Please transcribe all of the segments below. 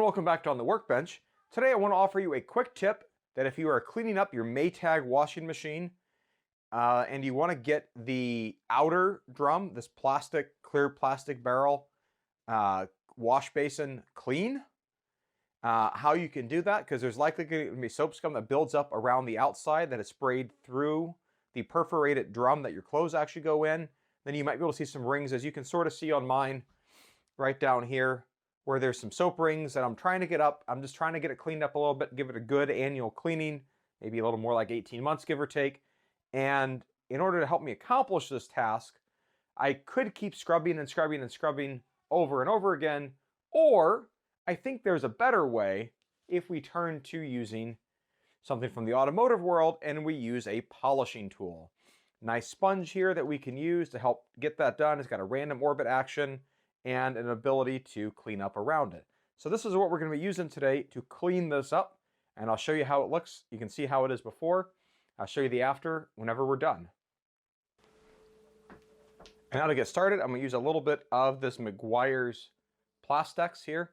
welcome back to On the Workbench. Today I want to offer you a quick tip that if you are cleaning up your Maytag washing machine and you want to get the outer drum, this clear plastic barrel wash basin clean, how you can do that, because there's likely going to be soap scum that builds up around the outside that is sprayed through the perforated drum that your clothes actually go in. Then you might be able to see some rings, as you can sort of see on mine right down here, where there's some soap rings that I'm trying to get up. I'm just trying to get it cleaned up a little bit, give it a good annual cleaning, maybe a little more like 18 months, give or take. And in order to help me accomplish this task, I could keep scrubbing and scrubbing and scrubbing over and over again, or I think there's a better way if we turn to using something from the automotive world and we use a polishing tool. Nice sponge here that we can use to help get that done. It's got a random orbit action and an ability to clean up around it. So this is what we're going to be using today to clean this up, and I'll show you how it looks. You can see how it is before. I'll show you the after whenever we're done. And now to get started, I'm going to use a little bit of this Meguiar's Plastex here.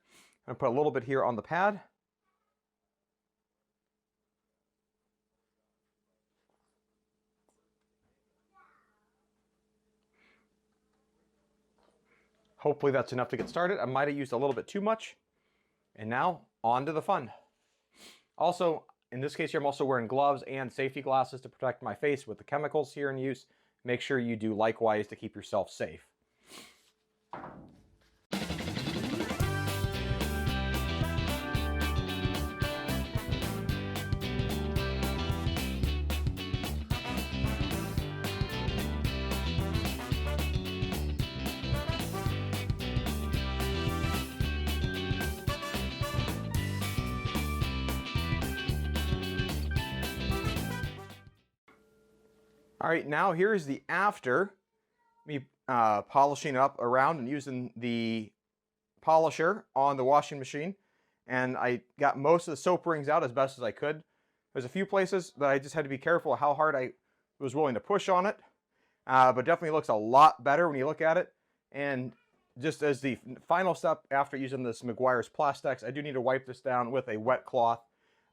I'm going to put a little bit here on the pad. Hopefully that's enough to get started. I might have used a little bit too much. And now, on to the fun. Also, in this case here, I'm also wearing gloves and safety glasses to protect my face with the chemicals here in use. Make sure you do likewise to keep yourself safe. All right, now here's the after. Me polishing up around and using the polisher on the washing machine. And I got most of the soap rings out as best as I could. There's a few places that I just had to be careful how hard I was willing to push on it. But definitely looks a lot better when you look at it. And just as the final step after using this Meguiar's Plastex, I do need to wipe this down with a wet cloth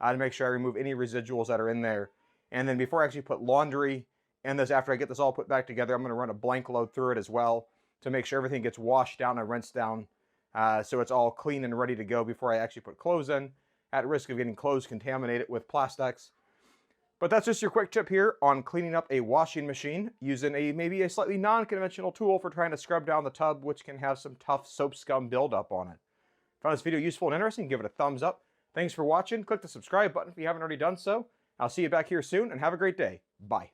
to make sure I remove any residuals that are in there. And then before I actually put laundry and this, after I get this all put back together, I'm going to run a blank load through it as well to make sure everything gets washed down and rinsed down so it's all clean and ready to go before I actually put clothes in, at risk of getting clothes contaminated with Plastex. But that's just your quick tip here on cleaning up a washing machine using maybe a slightly non-conventional tool for trying to scrub down the tub, which can have some tough soap scum buildup on it. If you found this video useful and interesting, give it a thumbs up. Thanks for watching. Click the subscribe button if you haven't already done so. I'll see you back here soon, and have a great day. Bye.